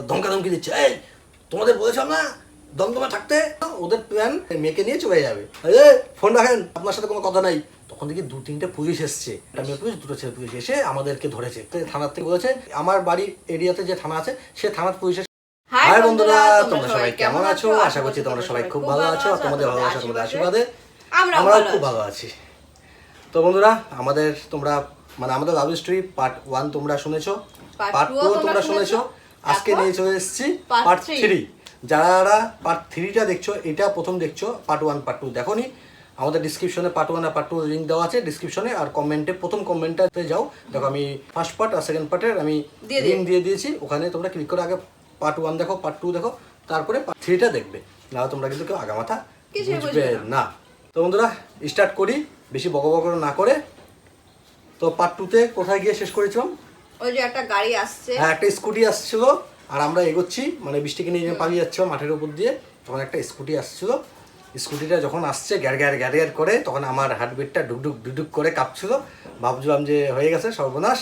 ধমকা ধমকি দিচ্ছে, এই তোমাদের বলেছিলাম না দমদমে থাকতে। ওদের প্ল্যান মেয়েকে নিয়ে চলে যাবে, ফোন রাখেন, আপনার সাথে কোনো কথা নাই। তখন দেখি 2-3টে পুলিশ এসছে, একটা মেয়ে পুলিশ, 2টো ছেলে পুলিশ এসে আমাদেরকে ধরেছে। থানার থেকে বলেছে আমার বাড়ির এরিয়াতে যে থানা আছে সে থানার পুলিশের। হাই বন্ধুরা, তোমরা সবাই কেমন আছো? আশা করছি তোমরা সবাই খুব ভালো আছো। তোমাদের ভালোবাসা, তোমাদের আশীর্বাদে আমরাও খুব ভালো আছি। তো বন্ধুরা, আমাদের লাভ স্টোরি পার্ট 1 তোমরা শুনেছো, পার্ট 2 তোমরা শুনেছো। আজকে নিয়ে চলে এসেছি পার্ট 3। যারা পার্ট 3টা দেখছো, এটা প্রথম দেখছো, পার্ট 1 পার্ট 2 দেখোনি, আমাদের ডিসক্রিপশনে পার্ট 1 আর পার্ট 2 লিঙ্ক দেওয়া আছে ডিসক্রিপশনে, আর কমেন্টে প্রথম কমেন্টটাতে যাও, দেখো আমি ফার্স্ট পার্ট আর সেকেন্ড পার্টের আমি লিঙ্ক দিয়ে দিয়েছি। ওখানে তোমরা ক্লিক করে আগে পার্ট 1 দেখো, পার্ট 2 দেখো, তারপরে পার্ট 3টা দেখবে, না তোমরা কিন্তু কেউ আগামাথা বুঝবে না। তো বন্ধুরা স্টার্ট করি, বেশি বকবক না করে। তো পার্ট 2তে কোথায় গিয়ে শেষ করেছিলাম? ওই যে একটা গাড়ি আসছে, হ্যাঁ একটা স্কুটি আসছিল, আর আমরা এগোচ্ছি, মানে বৃষ্টিকে নিয়ে পালিয়ে যাচ্ছিলাম মাঠের উপর দিয়ে। তখন একটা স্কুটি আসছিল, স্কুটিটা যখন আসছে গ্যার গ্যার গ্যার গ্যার করে, তখন আমার হার্টবিটটা ডুকডুক ডুকডুক করে কাঁপছিল। ভাবছিলাম যে হয়ে গেছে সর্বনাশ,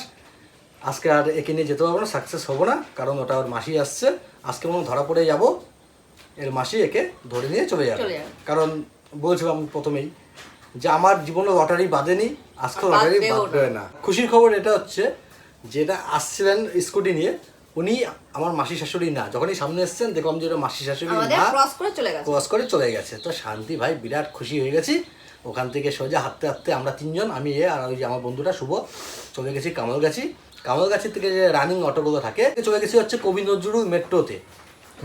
আজকে আর একে নিয়ে যেতে পারবো না, সাকসেস হবো না, কারণ ওটা ওর মাসি আসছে। আজকে মনে ধরা পড়ে যাব, এর মাসি একে ধরে নিয়ে চলে যাবে। কারণ বলছিলাম প্রথমেই যে আমার জীবনে লটারি বাঁধেনি, আজকে লটারি বাঁধবে না। খুশির খবর এটা হচ্ছে, যেটা আসছিলেন স্কুটি নিয়ে, উনি আমার মাসি শাশুড়ি না। যখনই সামনে এসছেন দেখলাম যে ওটা মাসি শাশুড়ি না, ক্রস করে চলে গেছে। তো শান্তি ভাই, বিরাট খুশি হয়ে গেছি। ওখান থেকে সোজা হাঁটতে হাঁটতে আমরা 3জন, আমি আর ওই যে আমার বন্ধুটা শুভ, চলে গেছি কামালগাছি থেকে যে রানিং অটোগুলো থাকে, চলে গেছি হচ্ছে কবি নজরুল মেট্রোতে।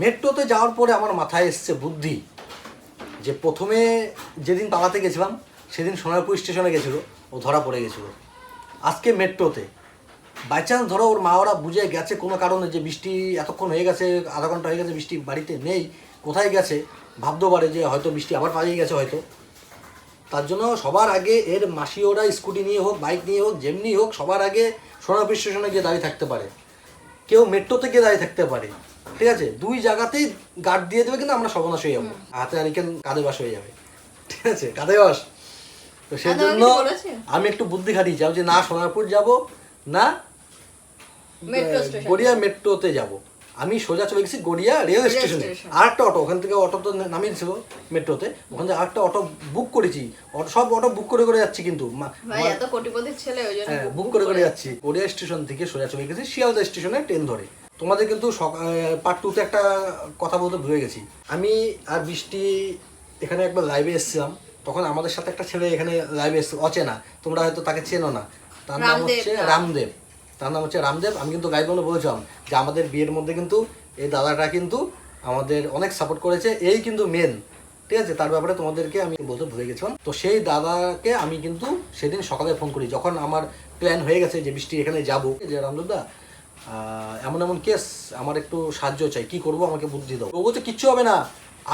মেট্রোতে যাওয়ার পরে আমার মাথায় এসছে বুদ্ধি, যে প্রথমে যেদিন পালাতে গেছিলাম সেদিন সোনারপুর স্টেশনে গেছিলো, ও ধরা পড়ে গেছিলো। আজকে মেট্রোতে বাই চান্স ধরো ওর মা ওরা বুঝে গেছে কোনো কারণে যে বৃষ্টি এতক্ষণ হয়ে গেছে, আধা ঘন্টা হয়ে গেছে বৃষ্টি বাড়িতে নেই, কোথায় গেছে, ভাবতে পারে যে হয়তো বৃষ্টি আবার পালিয়ে গেছে হয়তো। তার জন্য সবার আগে এর মাসি ওরা স্কুটি নিয়ে হোক, বাইক নিয়ে হোক, যেমনি হোক, সবার আগে সোনারপুর স্টেশনে গিয়ে দাঁড়িয়ে থাকতে পারে, কেউ মেট্রোতে গিয়ে দাঁড়িয়ে থাকতে পারে। ঠিক আছে, 2 জায়গাতেই গার্ড দিয়ে দেবে, কিন্তু আমরা সর্বনাশ হয়ে যাবো, হাতে আরিকেন কাঁধে বাস হয়ে যাবে। ঠিক আছে, কাঁধে বাস। তো সেই জন্য আমি একটু বুদ্ধি খাটিয়েছি, যে না সোনারপুর যাব না গড়িয়া মেট্রোতে যাব। আমি সোজা চলে গেছি গড়িয়া রেল স্টেশনে। আর একটা অটো, ওখান থেকে অটো তো নামিয়েছিল মেট্রোতে, ওখান থেকে আরেকটা অটো বুক করেছি। সব অটো বুক করে করে যাচ্ছি, কিন্তু বুক করে করে যাচ্ছি। গড়িয়া স্টেশন থেকে সোজা চলে গেছি শিয়ালদা স্টেশনে ট্রেন ধরে। তোমাদের কিন্তু পার্ট 2তে একটা কথা বলতে ভুলে গেছি। আমি আর বৃষ্টি এখানে একবার লাইভে এসেছিলাম, তখন আমাদের সাথে একটা ছেলে এখানে লাইভে এসছে, অচেনা, তোমরা হয়তো তাকে চেনো না। তার নাম হচ্ছে রামদেব। আমি কিন্তু লাইভ বলেছিলাম যে আমাদের বিয়ের মধ্যে কিন্তু এই দাদাটা কিন্তু আমাদের অনেক সাপোর্ট করেছে, এই কিন্তু মেন। ঠিক আছে, তার ব্যাপারে তোমাদেরকে আমি বলতে ভুলে গেছিলাম। তো সেই দাদাকে আমি কিন্তু সেদিন সকালে ফোন করি, যখন আমার প্ল্যান হয়ে গেছে যে বৃষ্টি এখানে যাবো, যে রামদেবদা এমন এমন কেস, আমার একটু সাহায্য চাই, কি করব আমাকে বুদ্ধি দাও। ও বলছে কিচ্ছু হবে না,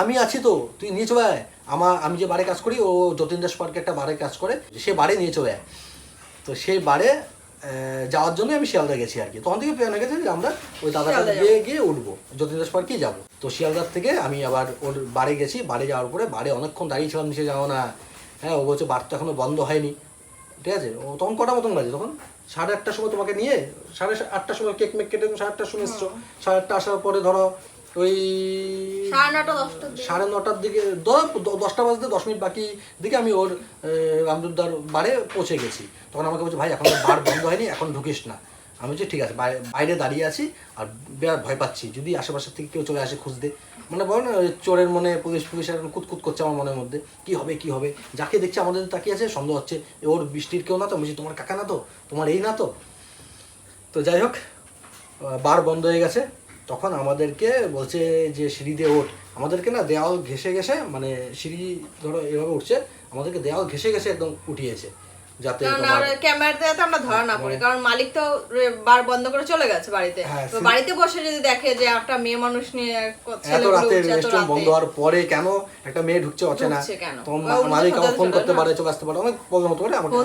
আমি আছি তো, তুই নিয়ে চলে আয়। আমি যে বারে কাজ করি, ও যতীন দাস পার্কে একটা বারে কাজ করে, সে বারে নিয়ে চলে আয়। তো সেই বারে যাওয়ার জন্য আমি শিয়ালদা গেছি আর কি। তখন থেকে প্ল্যান হয়ে গেছে যে আমরা ওই দাদাটা গিয়ে উঠবো, যতীন দাস পার্কেই যাবো। তো শিয়ালদার থেকে আমি আবার ওর বারে গেছি, বারে যাওয়ার পরে বারে অনেকক্ষণ দাঁড়িয়েছিলাম, নিচে যাও না। হ্যাঁ, ও বলছে বার তো এখনো বন্ধ হয়নি। ঠিক আছে, ও তখন কটা মতন বাজে, তখন 8:30টার সময় তোমাকে নিয়ে 8:30টার সময় কেক মেক কেটে 8:30টার সময় এসছো। 8:30 আসার পরে ধরো ওই 9:30টার দিকে, 10টা বাজতে 10 মিনিট বাকি দিকে আমি ওর রামদুদার বারে পৌঁছে গেছি। তখন আমাকে বলছে ভাই এখন বার বন্ধ হয়নি, এখন ঢুকিস না। আমি বলছি ঠিক আছে, বাইরে দাঁড়িয়ে আছি, আর বিরাট ভয় পাচ্ছি, যদি আশেপাশের থেকে কেউ চলে আসে খুঁজতে, মানে বলো না চোরের মনে পুলিশ এখন কুতকুত করছে আমার মনের মধ্যে, কি হবে। যাকে দেখছি আমাদের তাকিয়ে আছে, সন্দেহ হচ্ছে ওর বৃষ্টির কেউ না তো। বলছি তোমার কাকা না তো, তোমার এই না তো। তো যাই হোক, বার বন্ধ হয়ে গেছে। তখন আমাদেরকে বলছে যে সিঁড়ি দিয়ে ওঠ। আমাদেরকে না দেওয়াল ঘেসে ঘেসে, মানে সিঁড়ি ধরো এভাবে উঠছে, আমাদেরকে দেওয়াল ঘেসে ঘেসে একদম উঠিয়েছে, যাতে ক্যামেরাতে আমরা ধরা না পড়ে। কারণ মালিক তো বার বন্ধ করে চলে গেছে বাড়িতে। তো বাড়িতে বসে যদি দেখে যে একটা মেয়ে মানুষ নিয়ে এত রাতে রেস্টুরেন্ট বন্ধ হওয়ার পরে কেন একটা মেয়ে ঢুকছে অচেনা, তখন মালিক আমার ফোন করতে পারে, চলে আসতে পারে, অনেক প্রবলেম হতে পারে। আমাকে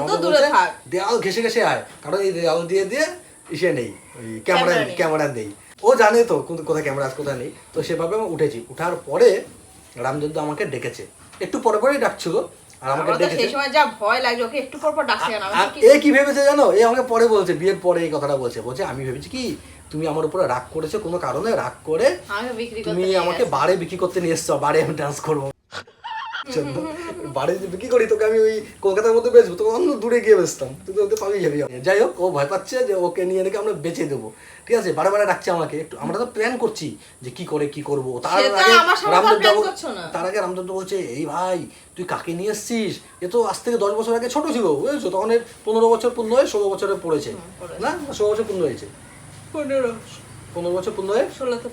দেওয়াল ঘেসে ঘেসে আয়, কারণ এই দেওয়াল দিয়ে ইসে নেই, ওই ক্যামেরা নেই। ও জানে তো কোথায় ক্যামেরা আছে কোথায় নেই। তো সেভাবে আমি উঠেছি। উঠার পরে রামদেব আমাকে ডেকেছে, একটু পরে পরেই ডাকছিল, আর আমাকে ডেকেছে। সেই সময় যা ভয় লাগলো, ওকে একটু পর পর ডাকছে কেন? এ কি ভেবেছে জানো, এ আমাকে পরে বলছে, বিয়ের পরে এই কথাটা বলছে আমি ভেবেছি কি তুমি আমার উপরে রাগ করেছো কোনো কারণে, রাগ করে আমি বিক্রি তুমি করতে আমাকে বারে বিক্রি করতে নিয়ে এসছো, বারে আমি ডান্স করবো। বাড়ি বিক্রি করি তোকে আমি ওই কলকাতার মধ্যে বেচবো, তোকে অন্য দূরে গিয়ে বেচতাম, তুই তো ওতে পালিয়ে যাবি। যাই হোক, ও ভয় পাচ্ছে যে ওকে নিয়ে নাকি আমরা বেচে দেবো, ঠিক আছে, বারে বারে ডাকছে আমাকে। একটু আমরা তো প্ল্যান করছি যে কি করে কি করবো। তার আগে রামদেব বলছে, এই ভাই তুই কাকে নিয়ে এসছিস, এ তো আজ থেকে 10 বছর আগে ছোট ছিল, বুঝেছো, তখন 15 বছর পূর্ণ হয়ে 16 বছরে পড়েছে, না 16 বছর পূর্ণ হয়েছে, 15 বছর পূর্ণ হয়ে 16তে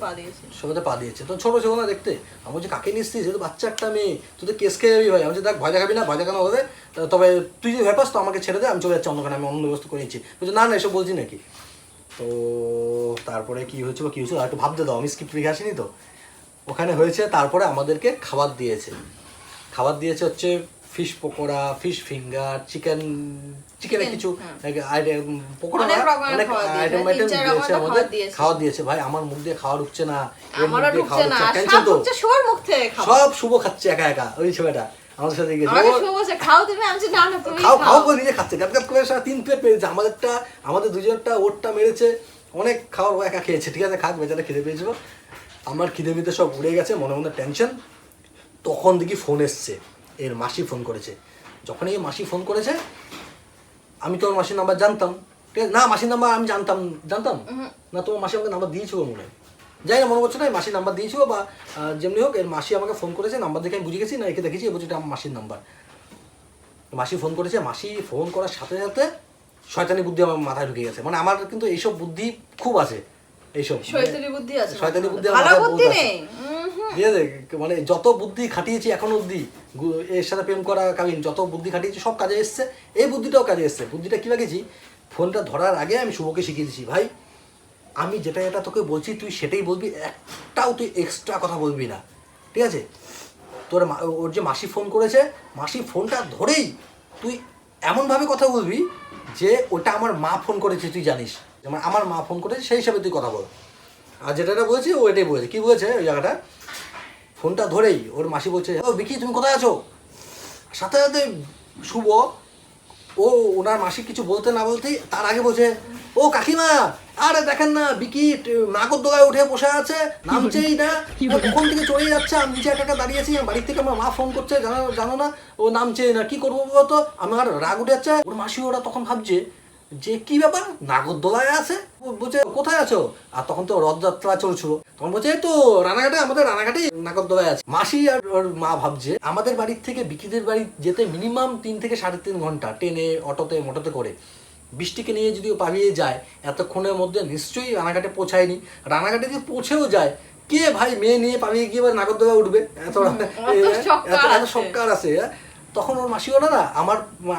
পা দিয়েছে, তো ছোট ছিল না দেখতে। আমি বলছি কাকে নিচ্ছিস, এ তো বাচ্চা একটা মেয়ে, তুই তো কেস খেয়ে যাবি ভাই। আমি বলছি দেখ ভয় দেখাবি না, ভয় দেখানো হবে, তবে তুই যদি ভয় পাস তো আমাকে ছেড়ে দে, আমি চলে যাচ্ছি অন্যখানে, আমি অন্য ব্যবস্থা করে নিচ্ছি। বলছি না না এসব বলছি নাকি। তো তারপরে কি হয়েছিল একটু ভাবতে দাও, আমি স্ক্রিপ্ট লিখে আসিনি তো। ওখানে হয়েছে, তারপরে আমাদেরকে খাবার দিয়েছে হচ্ছে ফিশ পকোড়া, ফিশ ফিঙ্গার, চিকেনের কিছু পকোড়া, অনেক আইটেম দিয়েছে আমাদের, খাওয়া দিয়েছে। ভাই আমার মুখ দিয়ে খাওয়া ঢুকছে না, সব শুভ খাচ্ছে একা একা, ওই ছেলেটা আমাদের সাথে খাও নিজে খাচ্ছে, গ্যাপ গ্যাপ করে 3 প্লেট মেরেছে। আমাদের দুজনটা ওরটা মেরেছে, অনেক খাওয়ার একা খেয়েছে, ঠিক আছে খাক, বেচারা খিদে পেয়েছিল। আমার খিদে মিদে সব উড়ে গেছে, মনে মনে টেনশন। তখন দেখি ফোন এসছে, এর মাসি ফোন করেছে। যখন এই মাসি ফোন করেছে, আমি তো ওর মাসির নাম্বার জানতাম, ঠিক আছে, না মাসির নাম্বার আমি জানতাম না, তোমার মাসি আমাকে নাম্বার দিয়েছিল মনে হয়, যাই না মনে করছে না, মাসির নাম্বার দিয়েছিল বা যেমনি হোক, এর মাসি আমাকে ফোন করেছে, নাম্বার দেখে আমি বুঝে গেছি, না একে দেখেছি, বলছি এটা আমার মাসির নাম্বার। মাসি ফোন করেছে, মাসি ফোন করার সাথে সাথে শয়তানি বুদ্ধি আমার মাথায় ঢুকে গেছে। মানে আমার কিন্তু এইসব বুদ্ধি খুব আছে, এইসব শয়তানি বুদ্ধি ঠিক আছে, মানে যত বুদ্ধি খাটিয়েছি এখন অবধি, এর সাথে প্রেম করা কাবিন যত বুদ্ধি খাটিয়েছি সব কাজে এসছে, এই বুদ্ধিটাও কাজে এসছে। বুদ্ধিটা কী লাগিয়েছি, ফোনটা ধরার আগে আমি শুভকে শিখিয়ে দিয়েছি, ভাই আমি যেটা তোকে বলছি তুই সেটাই বলবি, একটাও তুই এক্সট্রা কথা বলবি না, ঠিক আছে। ওর যে মাসি ফোন করেছে, মাসি ফোনটা ধরেই তুই এমনভাবে কথা বলবি যে ওটা আমার মা ফোন করেছে, তুই জানিস যেমন আমার মা ফোন করেছে, সেই হিসাবে তুই কথা বল। আর যেটা বলেছি ও এটাই বলেছে। কী বলেছে ওই জায়গাটা, ফোনটা ধরেই ওর মাসি বলছে, ও বিকি তুমি কোথায় আছো। সাথে সাথে শুভ ওনার মাসি কিছু বলতে না বলতেই তার আগে বলছে, ও কাকিমা আরে দেখেন না বিকি নাগরদোলায় উঠে বসে আছে, নামছেই না, কখন থেকে চলে যাচ্ছে, আমি নিচে একা দাঁড়িয়েছি, বাড়ির থেকে আমার মা ফোন করছে, জানো না ও নামছেই না, কি করবো বলতো, আমার রাগ উঠে যাচ্ছে। ওর মাসি ওরা তখন ভাবছে যে কি ব্যাপার, নাগরদোলায় আছে, বলছে কোথায় আছো, আর তখন তো রথযাত্রা চলছিল, তখন বলছে এই তো রানাঘাটে, আমাদের রানাঘাটে নাগরদোলায় আছে। মাসি আর ওর মা ভাবছে আমাদের বাড়ির থেকে বিকিদের বাড়ি যেতে মিনিমাম 3 থেকে 3.5 ঘন্টা, ট্রেনে অটোতে মোটোতে করে, বৃষ্টিকে নিয়ে যদিও পালিয়ে যায় এতক্ষণের মধ্যে নিশ্চয়ই রানাঘাটে পৌঁছায়নি। রানাঘাটে যদি পৌঁছেও যায়, কে ভাই মেয়ে নিয়ে পালিয়ে গিয়ে এবার নাগরদোলায় উঠবে, এত সক্কার আছে। তখন ওর মাসি ওরা না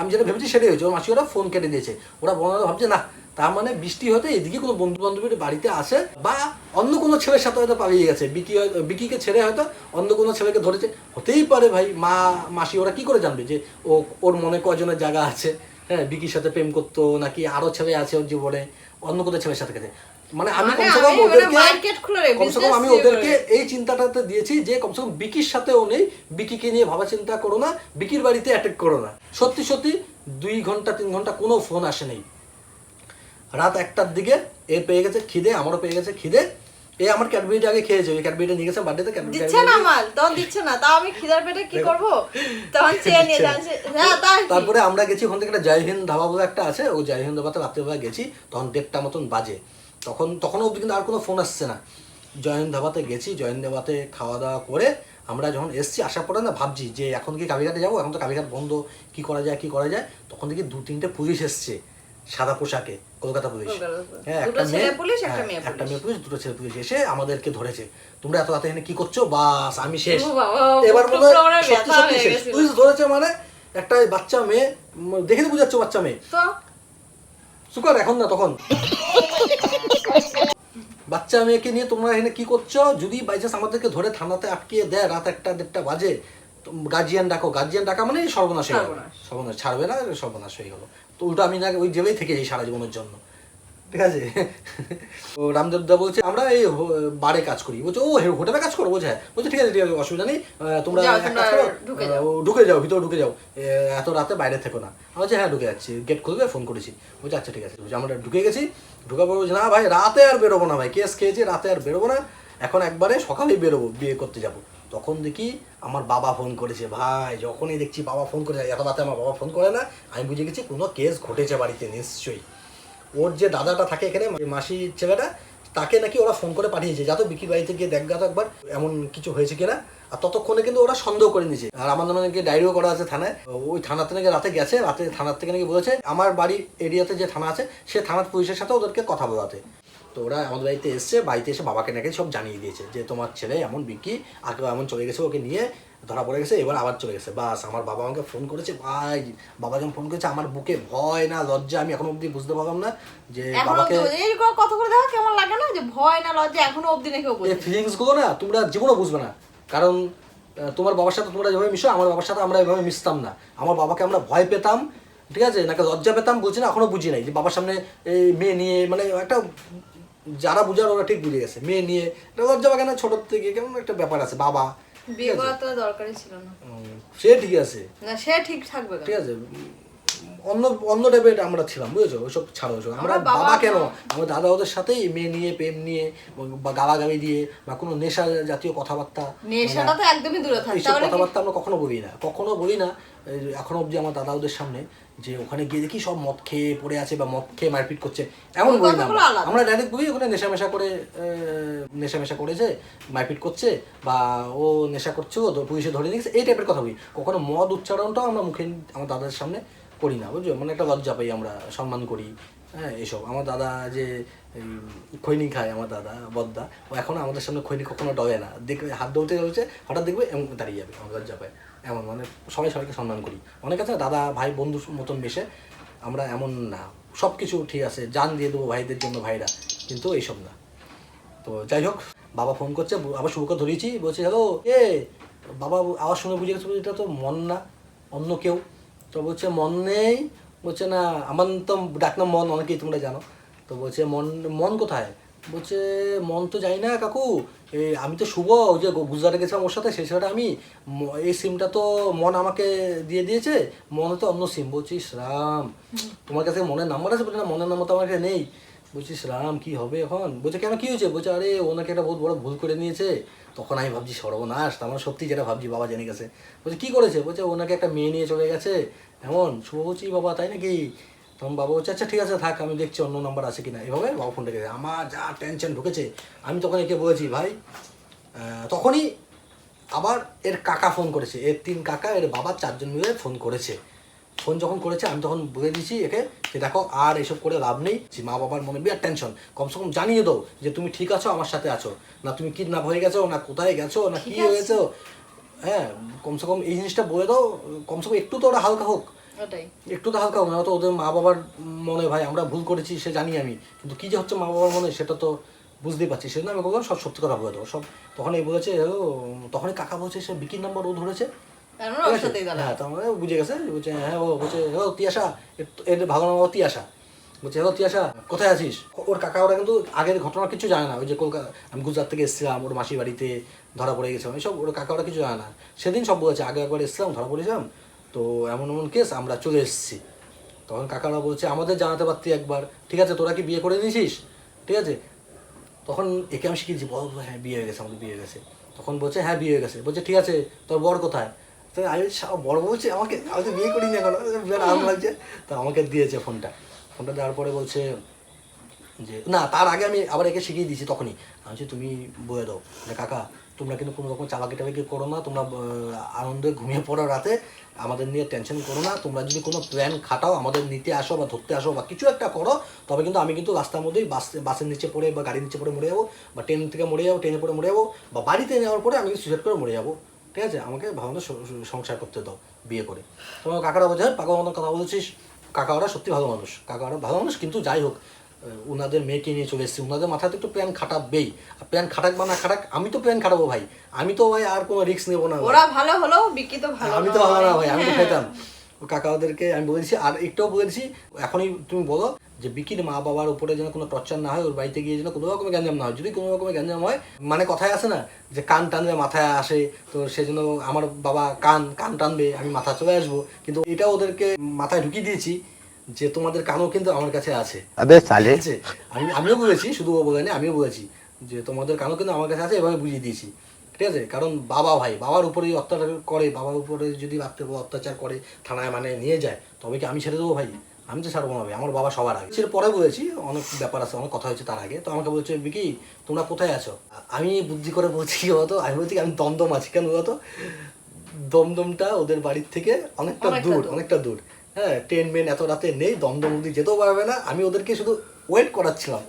আমি যেটা ভেবেছি সেটাই হয়েছে, ওর মাসি ওরা ফোন কেটে দিয়েছে। ওরা বন্ধুরা ভাবছে না তার মানে বৃষ্টি হতে এদিকে কোনো বন্ধু বান্ধবের বাড়িতে আসে, বা অন্য কোনো ছেলের সাথে হয়তো পালিয়ে গেছে, বিকিকে ছেড়ে হয়তো অন্য কোনো ছেলেকে ধরেছে, হতেই পারে ভাই। মাসি ওরা কি করে জানবে যে ওর মনে কয়জনের জায়গা আছে, হ্যাঁ বিকির সাথে প্রেম করতো নাকি আরো ছেলে আছে ওর জীবনে অন্য কোনো ছেলের সাথে গেছে। মানে আমি কমসে কম আমি ওদেরকে এই চিন্তাটাতে দিয়েছি যে কমসে কম বিকির সাথেও নেই, বিকিকে নিয়ে ভাবা চিন্তা করো না, বিকির বাড়িতে অ্যাটাক করো না। সত্যি 2 ঘন্টা 3 ঘন্টা কোনো ফোন আসে নেই। রাত 1টার দিকে এ পেয়ে গেছে খিদে, আমারও পেয়ে গেছে খিদে, এ আমার ক্যাডবেরিটা আগে খেয়েছে, ওই ক্যাডবেরিটা নিয়ে গেছে বার্থডেতে, দিচ্ছে না মাল তখন দিচ্ছে না, তাও আমি খিদার পেটে কি করব, তখন চেয়ে নিয়ে যাচ্ছে। তারপরে আমরা গেছি ওখান থেকে একটা জয় হিন্দ ধাবা বলে একটা আছে, ওই জয় হিন্দ ধাবাতে রাত্রেবেলা গেছি, তখন 1:30 মতন বাজে, তখন অবধি কিন্তু আর কোনো ফোন আসছে না। জয় হিন্দ ধাবাতে গেছি, জয় হিন্দ ধাবাতে খাওয়া দাওয়া করে আমরা যখন এসছি, আসার পরে না ভাবছি যে এখন কি কালীঘাটে যাবো, এখন তো কালীঘাট বন্ধ, কি করা যায়, তখন দেখি 2-3টে পুলিশ এসছে সাদা পোশাকে, কলকাতা পুলিশ, হ্যাঁ একটা মেয়ে পুলিশ, দুটো ছেলে পুলিশ এসে আমাদেরকে ধরেছে, তোমরা এত রাতে এখানে কি করছো, বাস আমি শেষ। এবার সত্যি শেষ, পুলিশ ধরেছে মানে একটা বাচ্চা মেয়ে, দেখে তো বুঝাচ্ছ বাচ্চা মেয়ে, সুকার এখন না তখন বাচ্চা মেয়েকে নিয়ে তোমরা এখানে কি করছো, যদি বাই চান্স আমাদেরকে ধরে থানাতে আটকিয়ে দেয় রাত 1-1:30 বাজে, গার্জিয়ান ডাকা মানে সর্বনাশ হয়ে গেল, সর্বনাশ ছাড়বে না, সর্বনাশ হয়ে গেল। তো উল্টো আমি না ওই জেলেই থেকে যাই সারা জীবনের জন্য। ঠিক আছে। তো রামদেব দা বলছে আমরা এই বারে কাজ করি, বলছে ও হোটেলে কাজ করো, বলছে হ্যাঁ, বলছে ঠিক আছে ঠিক আছে অসুবিধা নেই, তোমরা এক কাজ করো, ঢুকে যাও ভিতরে ঢুকে যাও, এত রাতে বাইরে থেকো না। আমি বলছি হ্যাঁ ঢুকে যাচ্ছি, গেট খুলবে, ফোন করেছি। বলছে আচ্ছা ঠিক আছে। বলছি আমরা ঢুকে গেছি, ঢুকার পর বলছে না ভাই রাতে আর বেরোবো না ভাই, কেস খেয়েছি রাতে আর বেরোবো না, এখন একবারে সকালেই বেরোবো, বিয়ে করতে যাবো। তখন দেখি আমার বাবা ফোন করেছে। ভাই যখনই দেখছি বাবা ফোন করেছে, এত রাতে আমার বাবা ফোন করে না, আমি বুঝে গেছি কোনো কেস ঘটেছে বাড়িতে নিশ্চয়ই। ওর যে দাদাটা থাকে এখানে মাসির ছেলেটা, তাকে নাকি ওরা ফোন করে পাঠিয়েছে, যাতে বিকির বাড়িতে গিয়ে দেখ তো একবার এমন কিছু হয়েছে কিনা। আর ততক্ষণে কিন্তু ওরা সন্দেহ করে নিয়েছে, আর আমার নামে নাকি ডায়েরিও করা আছে থানায়। ওই থানাতে নাকি রাতে গেছে, রাতে থানার থেকে নাকি বলেছে আমার বাড়ির এরিয়াতে যে থানা আছে সে থানার পুলিশের সাথে ওদেরকে কথা বলাতে। তো ওরা আমাদের বাড়িতে এসছে, বাড়িতে এসে বাবাকে নাকি সব জানিয়ে দিয়েছে যে তোমার ছেলে এমন বিকি আগেও এমন চলে গেছে, ওকে নিয়ে ধরা পড়ে গেছে, এবার আবার চলে গেছে। বাস আমার বাবা আমাকে ফোন করেছে, ভাই বাবা যখন ফোন করেছে আমার বুকে ভয় না লজ্জা, আমি এখনো অবধি বুঝতে পারলাম না যে বাবাকে কথা বলে দেখা কেমন লাগে না, যে ভয় না লজ্জা এখনো অবধি নাকি এই ফিলিংস গুলো না তোমরা জীবনও বুঝবে না। কারণ তোমার বাবার সাথে তোমরা যেভাবে মিশো, আমার বাবার সাথে আমরা এভাবে মিশতাম না। আমার বাবাকে আমরা ভয় পেতাম, ঠিক আছে, নাকি লজ্জা পেতাম বুঝি না, এখনো বুঝি নাই যে বাবার সামনে এই মেয়ে নিয়ে, মানে একটা যারা বুঝার ওরা ঠিক বুঝে গেছে, মেয়ে নিয়ে লজ্জা পাকে না, ছোটোর থেকে কেমন একটা ব্যাপার আছে। বাবা বিয়ে করা তো দরকারই ছিল না, সে ঠিক আছে, না সে ঠিক থাকবে, ঠিক আছে, অন্য অন্য টাইপের আমরা ছিলাম, বুঝেছো, ওইসব ছাড়ো ওইসব। আমরা বাবা কেন, আমার দাদা ওদের সাথেই মেয়ে নিয়ে প্রেম নিয়ে বা গালাগালি দিয়ে বা কোনো নেশা জাতীয় কথাবার্তা, নেশাটা তো একদমই দূরে থাকে, এইসব কথাবার্তা আমরা কখনো বলি না। এখনো অবধি আমার দাদা ওদের সামনে যে ওখানে গিয়ে দেখি সব মদ খেয়ে পড়ে আছে বা মদ খেয়ে মারপিট করছে, এমন বলি না। আমরা ডাইরেক্ট বলি ওখানে নেশামেশা করেছে, মারপিট করছে, বা ও নেশা করছে, ও পুলিশে ধরে নিয়েছে, এই টাইপের কথা বলি। কখনো মদ উচ্চারণটাও আমরা মুখে আমার দাদার সামনে করি না, বুঝছো, মানে একটা লজ্জা পাই, আমরা সম্মান করি, হ্যাঁ এসব। আমার দাদা যে খৈনি খায়, আমার দাদা বদ্দা, ও এখনও আমাদের সামনে খৈনি কখনো ডলে না, দেখবে হাত ধরতে হচ্ছে হঠাৎ দেখবে এমন দাঁড়িয়ে যাবে, আমার লজ্জা পায় এমন, মানে সবাই সবাইকে সম্মান করি। অনেক আছে দাদা ভাই বন্ধুর মতন বেশে, আমরা এমন না, সব কিছু ঠিক আছে, জান দিয়ে দেবো ভাইদের জন্য ভাইরা, কিন্তু এইসব না। তো যাই হোক, বাবা ফোন করছে, আবার শুভকে ধরিয়েছি, বলছে হ্যালো এ বাবা, আওয়াজ শুনে বুঝে গেছে এটা তো মন না, অন্য কেউ। তো বলছে মন নেই, বলছে না আমার তো ডাকনাম মন, অনেকেই তোমরা জানো। তো বলছে মন, মন কোথায়? বলছে মন তো যাই না কাকু, আমি তো শুভ, ওই যে গুজরাটে গেছিলাম ওর সাথে, সেই সময়টা আমি, এই সিমটা তো মন আমাকে দিয়ে দিয়েছে, মনে তো অন্য সিম। বলছিস রাম তোমার কাছে মনের নাম্বার আছে? বলছে না মনের নাম্বার তো আমার কাছে নেই। বলছিস রাম কি হবে এখন? বলছে কেন কি হয়েছে? বলছে আরে ওনাকে একটা বহুত বড় ভুল করে নিয়েছে। তখন আমি ভাবছি সর্বনাশ, আমার সত্যি যেটা ভাবছি বাবা জেনে গেছে। বলছে কী করেছে? বলছে ওনাকে একটা মেয়ে নিয়ে চলে গেছে এমন। শুভ বলছি বাবা তাই নাকি? তখন বাবা বলছে আচ্ছা ঠিক আছে থাক, আমি দেখছি অন্য নাম্বার আছে কিনা। এভাবে বাবা ফোনটা গেছে, আমার যা টেনশন ঢুকেছে। আমি তখন একে বলেছি ভাই, তখনই আবার এর কাকা ফোন করেছে, এর 3 কাকা, এর বাবা, 4 জন মিলে ফোন করেছে। ফোন যখন করেছে আমি তখন বলে দিয়েছি একে যে দেখো আর এসব করে লাভ নেই, মা বাবার মনে বিরাট টেনশন, কমসে কম জানিয়ে দাও যে তুমি ঠিক আছো, আমার সাথে আছো, না তুমি কিডন্যাপ হয়ে গেছো, না কোথায় গেছো, না কী হয়েছো। হ্যাঁ কমসে কম এই জিনিসটা বলে দাও, কমসে কম একটু তো ওরা হালকা হোক, একটু তো হালকা হোক, না তো ওদের মা বাবার মনে ভাই আমরা ভুল করেছি সে জানি আমি, কিন্তু কী যে হচ্ছে মা বাবার মনে সেটা তো বুঝতেই পারছি। সেজন্য আমি বললাম সব সত্যি কথা বলে দেবো সব। তখন এই বলেছে তখনই কাকা বলছে সে বিকির নাম্বার ও ধরেছে। হ্যাঁ তো আমরা বুঝে গেছে, বলছে হ্যাঁ ও বলছে হ্যালো তিয়াশা, এর ভালো নাম তিয়াশা। বলছে হ্যালো তিয়াশা কোথায় আছিস? ওর কাকা ওরা কিন্তু আগের ঘটনা কিছু জানে না, ওই যে কলকাতা আমি গুজরাট থেকে এসেছিলাম, ওর মাসির বাড়িতে ধরা পড়ে গেছিলাম, এইসব ওর কাকা ওরা কিছু জানে না। সেদিন সব বলেছে আগে একবার এসেছিলাম ধরা পড়েছিলাম, তো এমন এমন কেস আমরা চলে এসেছি। তখন কাকারা বলছে আমাদের জানাতে পারতি একবার, ঠিক আছে তোরা কি বিয়ে করে নিয়েছিস? ঠিক আছে, তখন একে আমি শিখেছি বল হ্যাঁ বিয়ে হয়ে গেছে, আমাদের বিয়ে হয়ে গেছে। তখন বলছে হ্যাঁ বিয়ে হয়ে গেছে। বলছে ঠিক আছে তোর বর কোথায়? তো আমি বড় বলছে আমাকে, আমি তো বিয়ে করিনি এখন, বিরাট আরাম লাগছে। তো আমাকে দিয়েছে ফোনটা দেওয়ার পরে বলছে যে না, তার আগে আমি আবার একে শিখিয়ে দিয়েছি তখনই। আমি বলছি তুমি বলে দাও যে কাকা তোমরা কিন্তু কোনো রকম চালাকি টালাকি করো না, তোমরা আনন্দে ঘুমিয়ে পড়ো রাতে, আমাদের নিয়ে টেনশন করো না। তোমরা যদি কোনো প্ল্যান খাটাও, আমাদের নিতে আসো বা ধরতে আসো বা কিছু একটা করো, তবে কিন্তু আমি কিন্তু রাস্তার মধ্যেই বাসের নিচে পড়ে বা গাড়ির নিচে পড়ে মরে যাবো, বা ট্রেন থেকে মরে যাবো, ট্রেনে পড়ে মরে যাবো, বা বাড়িতে নেওয়ার পরে আমি সুইসাইড করে মরে যাবো। ঠিক আছে, আমাকে ভালো সংসার করতে দাও বিয়ে করে। তোমার কাকারা বোঝে পাগল মতন কথা বলছিস। কাকা ওরা সত্যি ভালো মানুষ, কাকা ওরা ভালো মানুষ, কিন্তু যাই হোক ওনাদের মেয়েকে নিয়ে চলে এসেছি, ওনাদের মাথাতে একটু প্ল্যান খাটাবেই। আর প্ল্যান খাটাক বা না খাটাক, আমি তো প্ল্যান খাটাবো ভাই, আমি তো ভাই আর কোনো রিস্ক নেবো না। ওরা ভালো হলো, বিকি তো ভালো, আমি তো ভালো না ভাই, আমি তো খাইতাম। কাকা ওদেরকে আমি বলেছি, আর একটাও বলেছি এখনই তুমি বলো যে বিকির মা বাবার উপরে যেন কোনো টর্চার না হয়, ওর বাড়িতে গিয়ে যেন কোনো রকমের গ্যাঞ্জাম না হয়। যদি কোনো রকমের গ্যাঞ্জাম হয়, মানে কথায় আছে না যে কান টানবে মাথায় আসে, তো সেজন্য আমার বাবা কান টানবে, আমি মাথা চলে আসবো। কিন্তু এটা ওদেরকে মাথায় ঢুকিয়ে দিয়েছি যে তোমাদের কানও কিন্তু আমার কাছে আছে। আমিও বলেছি, শুধু ও বলেনি, আমিও বলেছি যে তোমাদের কানও কিন্তু আমার কাছে আছে, এভাবে বুঝিয়ে দিয়েছি, ঠিক আছে? কারণ বাবা ভাই, বাবার উপরে অত্যাচার করে, বাবার উপরে যদি রাত্রে অত্যাচার করে, থানায় মানে নিয়ে যায়, তবে কি আমি ছেড়ে দেবো ভাই? আমি তো ছাড়বো না ভাই, আমার বাবা সবার আগে। সেটা পরে বলেছি, অনেক ব্যাপার আছে, অনেক কথা হয়েছে তার আগে। তো আমাকে বলছে বিকি তোমরা কোথায় আছো? আমি বুদ্ধি করে বলছি কি বলতো, আমি বলছি আমি দমদম আছি। কেন বলতো? দমদমটা ওদের বাড়ির থেকে অনেকটা দূর। হ্যাঁ, ট্রেন মেন এত রাতে নেই, দমদম অব্দি যেতেও পারবে না। আমি ওদেরকে শুধু ওয়েট করাচ্ছিলাম,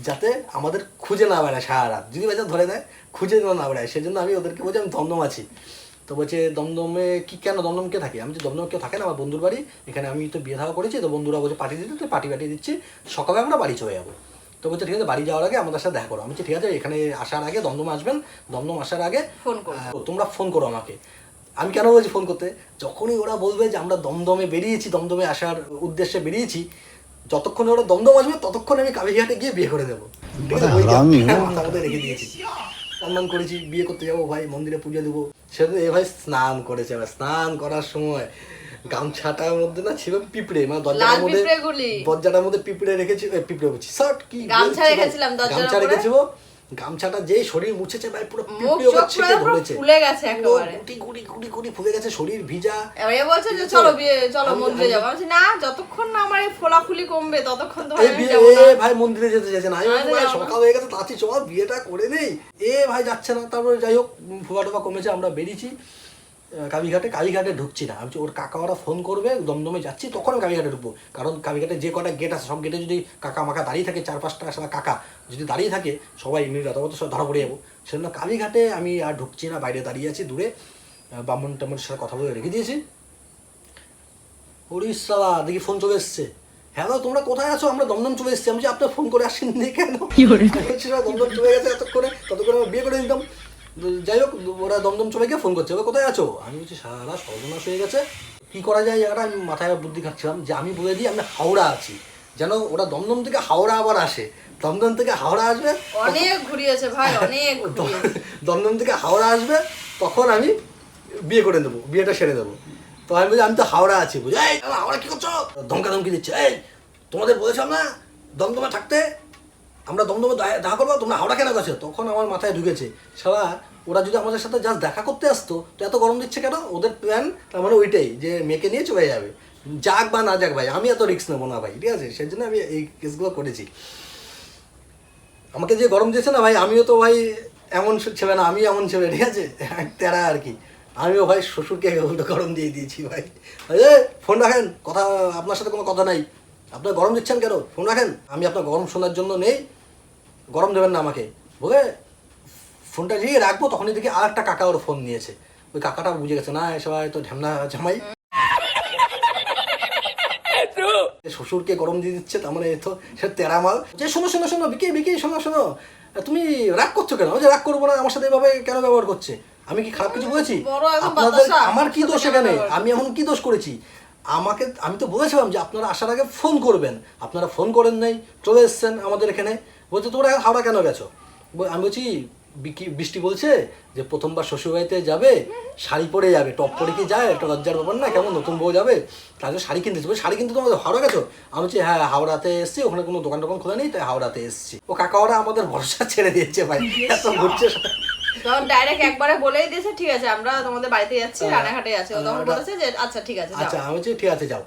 যাতে আমাদের খুঁজে না বেড়ায় সারা রাত, যদি বাজার ধরে দেয় খুঁজে না বেড়ায়, সেজন্য আমি ওদেরকে বলছি আমি দমদম আছি। তো বলছে দমদমে কি, কেন দমদম কে থাকে? আমি যে দমদম কেউ থাকে না, আমার বন্ধুর বাড়ি এখানে, আমি তো বিয়ে থাকা করেছি, তো বন্ধুরা বলছে পার্টি দিতে, তো পার্টি দিচ্ছি, সকালে আমরা বাড়ি চলে যাবো। তো বলছে ঠিক আছে, বাড়ি যাওয়ার আগে আমাদের সাথে দেখা করো। আমি বলছি ঠিক আছে, এখানে আসার আগে দমদম আসবেন, দমদম আসার আগে তোমরা ফোন করো আমাকে। আমি কেন বলছি ফোন করতে, যখনই ওরা বলবে যে আমরা দমদমে বেরিয়েছি, দমদমে আসার উদ্দেশ্যে বেরিয়েছি, যতক্ষণ ওরা দমদম আসবে ততক্ষণ আমি কালীঘাটে গিয়ে বিয়ে করে দেবো। মাথা রেখে দিয়েছি, সম্মান করেছি, বিয়ে করতে যাবো ভাই, মন্দিরে পুজো দেবো। সেটা এ ভাই স্নান করেছে, এবার স্নান করার সময় গামছাটার মধ্যে না ছিল পিঁপড়ে, মানে দরজাটার মধ্যে পিঁপড়ে রেখেছি, পিঁপড়ে বলছি শার্ট কি গামছা রেখেছিল, গামছাটা যেই শরীর মুছেছে ভাই, পুরো ফুলে গেছে একেবারে, গুটি ফুলে গেছে, শরীর ভিজা। এবারে বলছে যে চলো মন্দিরে যাবো। আমি না, যতক্ষণ না আমার এই ফোলাফুলি কমবে ততক্ষণ তো ভাই মন্দিরে যেতে চাইছে না। সকাল হয়ে গেছে, তাড়াতাড়ি চল বিয়েটা করে নেই। ভাই যাচ্ছে না। তারপরে যাই হোক, ফুয়া টোফা কমেছে, আমরা বেরিয়েছি কালীঘাটে ঢুকছি না। আমি ওর কাকা ওরা ফোন করবে দমদমে যাচ্ছি, তখন কালীঘাটে ঢুকবো। কারণ কালীঘাটে যে কটা গেট আছে, সব গেটে যদি কাকা মাকা দাঁড়িয়ে থাকে, 4-5টা সারা কাকা যদি দাঁড়িয়ে থাকে, সবাই এমনি রাতাগত সব ধরা পড়ে যাবো। সেজন্য কালীঘাটে আমি আর ঢুকছি না, বাইরে দাঁড়িয়ে আছি দূরে, ব্রাহ্মণ টামনের সাথে কথা বলে রেখে দিয়েছি। উড়িষ্যা দেখি ফোন চলে এসছে, হ্যালো তোমরা কোথায় আছো? আমরা দমদম চলে এসেছি। আমি আপনার ফোন করে আসেননি কেন? দমদম চলে গেছে এতক্ষণে, ততক্ষণে আমরা বিয়ে করে দিতাম। যাই হোক, ওরা দমদম চলে গিয়ে ফোন করছে, ওরা কোথায় আছো? আমি বলছি সারা সর্বনাশ হয়ে গেছে, কী করা যায় জায়গাটা? আমি মাথায় বুদ্ধি খাচ্ছিলাম যে আমি বলে দিই আমি হাওড়া আছি, যেন ওরা দমদম থেকে হাওড়া আবার আসে। দমদম থেকে হাওড়া আসবে, অনেক ঘুরিয়েছে ভাই, অনেক দমদম থেকে হাওড়া আসবে, তখন আমি বিয়ে করে দেবো, বিয়েটা সেরে দেবো। তো আমি বলছি আমি তো হাওড়া আছি। বুঝি এই হাওড়া কী করছো? ধমকি দিচ্ছে, এই তোমাদের বলেছিলাম না দমদমে থাকতে, আমরা দমদমে দেখা করবো, তোমরা হাওড়া কেন গেছো? তখন আমার মাথায় ঢুকেছে, সারা ওরা যদি আমাদের সাথে জাস্ট দেখা করতে আসতো তো এত গরম দিচ্ছে কেন? ওদের প্ল্যান তার মানে ওইটাই, যে মেয়েকে নিয়ে চলে যাবে, যাক বা না যাক ভাই, আমি এত রিস্ক নেবো না ভাই, ঠিক আছে? সেই জন্য আমি এই কেসগুলো করেছি। আমাকে যে গরম দিয়েছে না ভাই, আমিও তো ভাই এমন ছেলে না, আমি এমন ছেলে, ঠিক আছে? তেরা আর কি, আমিও ভাই শ্বশুরকে উল্টো গরম দিয়ে দিয়েছি ভাই। ফোন রাখেন, কথা আপনার সাথে কোনো কথা নাই, আপনার গরম দিচ্ছেন কেন? ফোন রাখেন, আমি আপনার গরম শোনার জন্য নেই, গরম দেবেন না আমাকে বলে ফোনটা দিয়ে রাখবো। তখনই দেখি আর একটা কাকা ওর ফোন নিয়েছে, ওই কাকাটা বুঝে গেছে না সবাই তো ঢ্যামনা জামাই, শ্বশুরকে গরম দিয়ে দিচ্ছে, তার মানে তো সে তেরা মাল। যে শোনো বিকি শোনো, তুমি রাগ করছো কেন? যে রাগ করবো না, আমার সাথে এভাবে কেন ব্যবহার করছে? আমি কি খারাপ কিছু বলেছি? আমার কি দোষ এখানে? আমি এখন কি দোষ করেছি? আমি তো বলেছিলাম যে আপনারা আসার আগে ফোন করবেন, আপনারা ফোন করেন নাই, চলে এসছেন আমাদের এখানে। বলছে তোমরা হাওড়া কেন গেছো? আমি বলছি বৃষ্টি বলছে যে প্রথমবার শ্বশুরবাড়িতে যাবে, শাড়ি পরে যাবে, টপ পরে কি যায়, একটা লজ্জার ব্যাপার না, কেমন নতুন বউ যাবে, তাহলে শাড়ি কিনতে যাবে। শাড়ি কিনতে তোমাদের হাওড়া গেছো? আমি বলছি হ্যাঁ হাওড়াতে এসছি, ওখানে কোনো দোকান টোকান খোলা নেই, তাই হাওড়াতে এসছি। ও কাকা ওরা আমাদের ভরসা ছেড়ে দিয়েছে ভাই, এত ঘুরছে। তখন ডাইরেক্ট একবারে বলেই দিয়েছে ঠিক আছে আমরা তোমাদের বাড়িতে যাচ্ছি, রানাঘাটে আছে। ও তখন বলেছে যে আচ্ছা ঠিক আছে, আচ্ছা আমি বলছি ঠিক আছে যাও,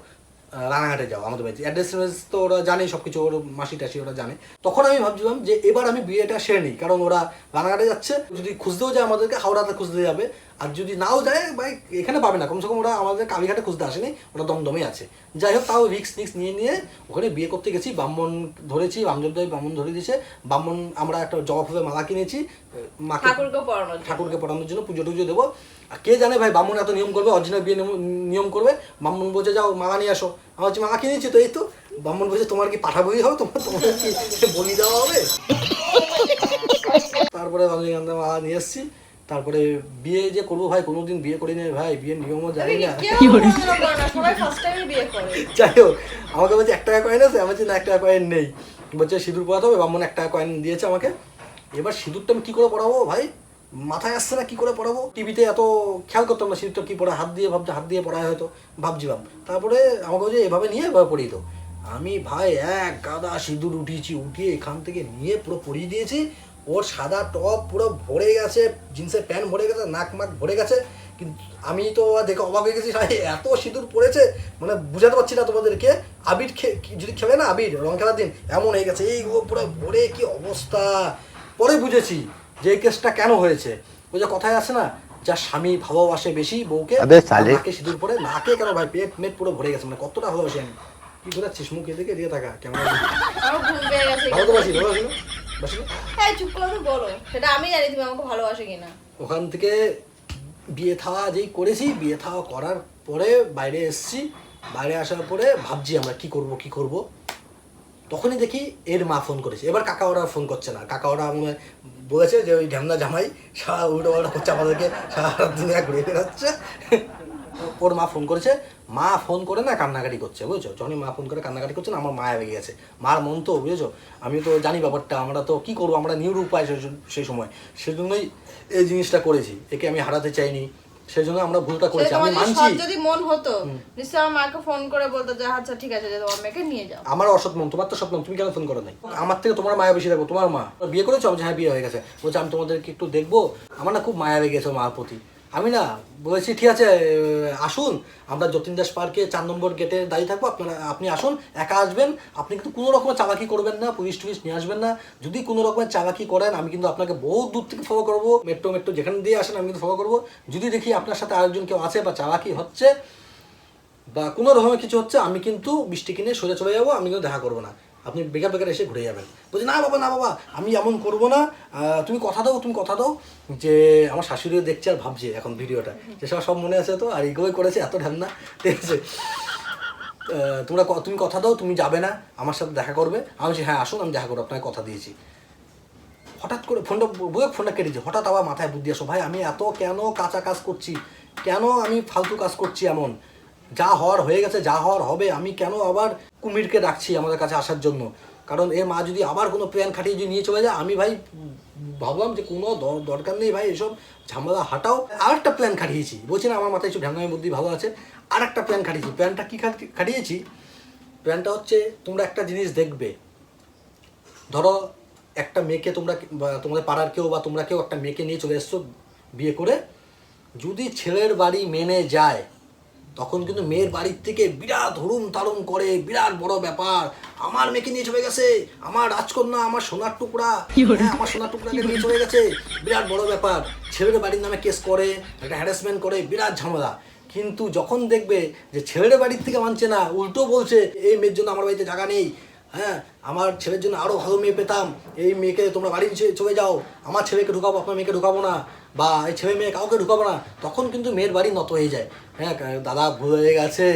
রানাঘাটে যাও আমাদের বাড়িতে, অ্যাড্রেস তো ওরা জানে সব কিছু, ওর মাসি টাসি ওরা জানে। তখন আমি ভাবছিলাম যে এবার আমি বিয়েটা সেরে নিই, কারণ ওরা রানাঘাটে যাচ্ছে, যদি খুঁজতেও যায় আমাদেরকে হাওড়াতে খুঁজতে যাবে, আর যদি নাও যায় ভাই এখানে পাবে না, কমসে কম ওরা আমাদের কালীঘাটে খুঁজতে আসেনি, ওরা দমদমে আছে। যাই হোক, তাও রিক্স নিয়ে ওখানে বিয়ে করতে গেছি, ব্রাহ্মণ ধরেছি, রামদেবদাই ব্রাহ্মণ ধরে দিয়েছে, ব্রাহ্মণ আমরা একটা জবা ফুলের মালা কিনেছি, ঠাকুরকে পড়ানোর জন্য, পুজো টুজো দেবো। আর কে জানে ভাই ব্রাহ্মণ এত নিয়ম করবে, অরিজিনাল বিয়ে নিয়ম করবে। ব্রাহ্মণ বলছে যাও মালা নিয়ে আসো, আমার হচ্ছে মালা কিনেছি তো, এই তো। ব্রাহ্মণ বলছে তোমার কি পাঠা বই হবে, তোমাদের কি বলি দেওয়া হবে? তারপরে রজনীগন্ধা মালা নিয়ে এসেছি, তারপরে বিয়ে যে করবো ভাই, কোনোদিন বিয়ে করিনি ভাই, বিয়ের নিয়মও জানি না। সবাই ফার্স্ট টাইমে বিয়ে করে। যাই হোক, আমাকে বলছে 1 টাকা কয়েন আছে, আমি বলছি না 1 টাকা কয়েন নেই। বলছে সিঁদুর পরাতে হবে, ব্রাহ্মণ 1 টাকা কয়েন দিয়েছে আমাকে। এবার সিঁদুরটা আমি কী করে পরাবো ভাই, মাথায় আসছে না কী করে পরাবো। টিভিতে এত খেয়াল করতাম না সিঁদুরটা কী পড়া, হাত দিয়ে ভাবছি, হাত দিয়ে পড়ায় হয়তো ভাবছিলাম। তারপরে আমাকে বলছে এভাবে নিয়ে এভাবে পরিয়ে দাও। আমি ভাই এক গাদা সিঁদুর উঠিয়ে এখান থেকে নিয়ে পুরো পরিয়ে দিয়েছি। ওর সাদা টপ পুরো ভরে গেছে, জিন্সের প্যান্ট ভরে গেছে, নাক মাক ভরে গেছে। কিন্তু আমি তো দেখে অবাক হয়ে গেছি, ভাই এত সিঁদুর পড়েছে, মানে বুঝাতে পারছি না তোমাদেরকে। আবির যদি খেলে না, আবির রং খেলার দিন এমন হয়ে গেছে, এইগুলো পুরো ভরে কি অবস্থা। পরে বুঝেছি যে এই কেসটা কেন হয়েছে। ওই যে কথায় আছে না, যার স্বামী ভালোবাসে বেশি বউকে, নাকে সিঁদুর পরে, নাকে কেন ভাই, পেট মেট পুরো ভরে গেছে, মানে কতটা ভালোবাসি আমি। কি ঘুরাচ্ছিস মুখ এদিকে দিয়ে থাকা কেমন, ভালো তো বাসি, ভালোবাসি না বাসি না? হ্যাঁ চুপ করে তো বলো, সেটা আমি জানি তুমি আমাকে ভালোবাসো কিনা। ওখান থেকে বিয়ে থাওয়া যেই করেছি, বিয়ে থাওয়া করার পরে বাইরে এসছি। বাইরে আসার পরে ভাবছি আমরা কি করব। তখনই দেখি এর মা ফোন করেছে। এবার কাকা ওরা ফোন করছে না, কাকা ওরা মনে বলেছে যে ওই ঢ্যামনা জামাই সারা উল্টো পাল্টা করছে, আমাদেরকে সারা দুনিয়া ঘুরে বেড়াচ্ছে। ওর মা ফোন করেছে, মা ফোন করে না কান্নাকাটি করছে, বুঝছো। যখনই মা ফোন করে কান্নাকাটি করছে না, আমার মায়া লেগে গেছে। মার মন তো বুঝেছো, আমি তো জানি ব্যাপারটা, আমরা তো কী করবো, আমরা নিউর উপায় সেই সময়, সেজন্যই এই জিনিসটা করেছি। একে আমি হারাতে চাইনি, সেই জন্য আমরা ভুলটা করেছি, আমি মানছি। যদি মন হতো নিশ্চয়ই আমার মাকে ফোন করে বলতো যে আচ্ছা ঠিক আছে, তোমার মেয়েকে নিয়ে যাও। আমার অসৎ মন, তোমার তো সৎ মন, তুমি কেন ফোন করো নাই? আমার থেকে তোমার মায়া বেশি রাখবো। তোমার মা বিয়ে করেছো? আমি হ্যাঁ বিয়ে হয়ে গেছে। বলছে আমি তোমাদেরকে একটু দেখবো। আমার না খুব মায়া লেগে গেছে মার প্রতি। আমি না বলেছি ঠিক আছে আসুন, আমরা যতীন দাস পার্কে 4 নম্বর গেটে দাঁড়িয়ে থাকবো, আপনি আসুন, একা আসবেন। আপনি কিন্তু কোনো রকমের চালাকি করবেন না, পুলিশ টুলিশ নিয়ে আসবেন না। যদি কোনো রকমের চালাকি করেন, আমি কিন্তু আপনাকে বহু দূর থেকে ফলো করবো। মেট্রো যেখানে দিয়ে আসেন আমি কিন্তু ফলো করবো। যদি দেখি আপনার সাথে আরেকজন কেউ আছে বা চালাকি হচ্ছে বা কোনো রকমের কিছু হচ্ছে, আমি কিন্তু বৃষ্টি কিনে সোজা চলে যাবো, আমি কিন্তু দেখা করবো না। আপনি বেকার এসে ঘুরে যাবেন। বলছি না বাবা আমি এমন করবো না, তুমি কথা দাও যে আমার শাশুড়িও দেখছে আর ভাবছে এখন ভিডিওটা, যেসব সব মনে আছে তো, আর এগুলোই করেছে এত ঢ্যামনা, ঠিক আছে। তুমি কথা দাও, তুমি যাবে না, আমার সাথে দেখা করবে। আমি বলছি হ্যাঁ আসুন, আমি দেখা করবো, আপনাকে কথা দিয়েছি। হঠাৎ করে ফোনটা কেটেছে। হঠাৎ আবার মাথায় বুদ্ধি আসো, ভাই আমি এত কেন কাঁচা কাজ করছি, কেন আমি ফালতু কাজ করছি এমন, যা হওয়ার হয়ে গেছে, যা হওয়ার হবে। আমি কেন আবার কুমিরকে ডাকছি আমাদের কাছে আসার জন্য? কারণ এর মা যদি আবার কোনো প্ল্যান খাটিয়ে যদি নিয়ে চলে যায়, আমি ভাই ভাবলাম যে কোনো দরকার নেই ভাই এসব ঝামেলা, হাঁটাও। আর একটা প্ল্যান খাটিয়েছি, বলছি না আমার মাথায় একটু ঢ্যামনামি বুদ্ধি ভালো আছে। আর একটা প্ল্যান খাটিয়েছি। প্ল্যানটা কী খাটিয়েছি? প্ল্যানটা হচ্ছে, তোমরা একটা জিনিস দেখবে, ধরো একটা মেয়েকে তোমাদের পাড়ার কেউ বা তোমরা কেউ একটা মেয়েকে নিয়ে চলে এসছো বিয়ে করে, যদি ছেলের বাড়ি মেনে যায়, তখন কিন্তু মেয়ের বাড়ির থেকে বিরাট হুড়ুম তাড়ুম করে, বিরাট বড় ব্যাপার, আমার মেয়েকে নিয়ে চলে গেছে, আমার রাজকন্যা, আমার সোনার টুকরা, আমার সোনার টুকরাকে নিয়ে চলে গেছে, বিরাট বড় ব্যাপার। ছেলের বাড়ির নামে কেস করে, একটা হ্যারাসমেন্ট করে, বিরাট ঝামেলা। কিন্তু যখন দেখবে যে ছেলের বাড়ির থেকে মানছে না, উল্টো বলছে এই মেয়ের জন্য আমার বাড়িতে জায়গা নেই, হ্যাঁ আমার ছেলের জন্য আরও ভালো মেয়ে পেতাম, এই মেয়েকে তোমরা বাড়ি চলে যাও, আমার ছেলেকে ঢুকাবো, আপনার মেয়েকে ঢুকাবো না, বা এই ছেলে মেয়ে কাউকে ঢুকাবো না, তখন কিন্তু মেয়ের বাড়ি নত হয়ে যায়। হ্যাঁ দাদা ভুল হয়ে গেছে,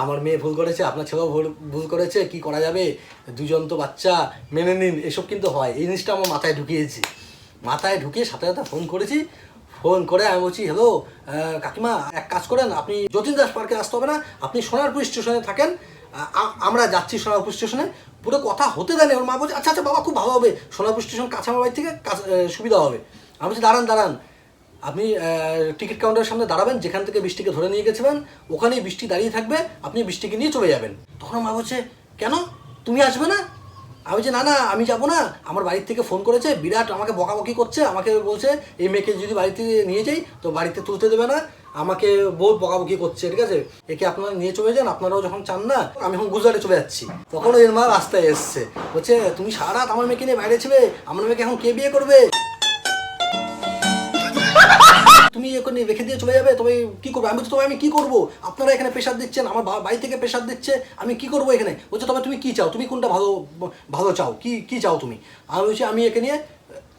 আমার মেয়ে ভুল করেছে, আপনার ছেলেও ভুল করেছে, কি করা যাবে, দুজন তো বাচ্চা, মেনে নিন, এসব কিন্তু হয়। এই জিনিসটা আমার মাথায় ঢুকিয়েছি। মাথায় ঢুকিয়ে সাথে সাথে ফোন করেছি। ফোন করে আমি বলছি হ্যালো কাকিমা, এক কাজ করেন, আপনি যতীন দাস পার্কে আসতে হবে না, আপনি সোনারপুর স্টেশনে থাকেন, আমরা যাচ্ছি সোনারপুর স্টেশনে। পুরো কথা হতে দেন। ওর মা বলছে আচ্ছা বাবা খুব ভালো হবে, সোনারপুর স্টেশন কাছে আমার বাড়ি থেকে সুবিধা হবে। আমি বলছি দাঁড়ান, আপনি টিকিট কাউন্টারের সামনে দাঁড়াবেন, যেখান থেকে বৃষ্টিকে ধরে নিয়ে গেছিলেন ওখানেই বৃষ্টি দাঁড়িয়ে থাকবে, আপনি বৃষ্টিকে নিয়ে চলে যাবেন। তখন মা বলছে কেন তুমি আসবে না? আমি বলছি না আমি যাবো না, আমার বাড়ির থেকে ফোন করেছে, বিরাট আমাকে বকাবকি করছে, আমাকে বলছে এই মেয়েকে যদি বাড়িতে নিয়ে যাই তো বাড়িতে তুলতে দেবে না, আমাকে বহুত বকাবকি করছে, ঠিক আছে, একে আপনারা নিয়ে চলে যান, আপনারাও যখন চান না, আমি এখন গুজরাটে চলে যাচ্ছি। তখন এর মা রাস্তায় এসছে, বলছে তুমি সারা রাত আমার মেয়েকে নিয়ে বাইরে ছিলে, আমার মেয়েকে এখন কে বিয়ে করবে, তুমি এখন রেখে দিয়ে চলে যাবে, তবে কি করবো? আমি বলছি তবে আমি কি করবো, আপনারা এখানে প্রেশার দিচ্ছেন, আমার বাড়ি থেকে প্রেশার দিচ্ছে, আমি কি করবো এখানে? বলছে তবে তুমি কি চাও, তুমি কোনটা ভালো চাও, কি চাও তুমি? আমি বলছি আমি একে নিয়ে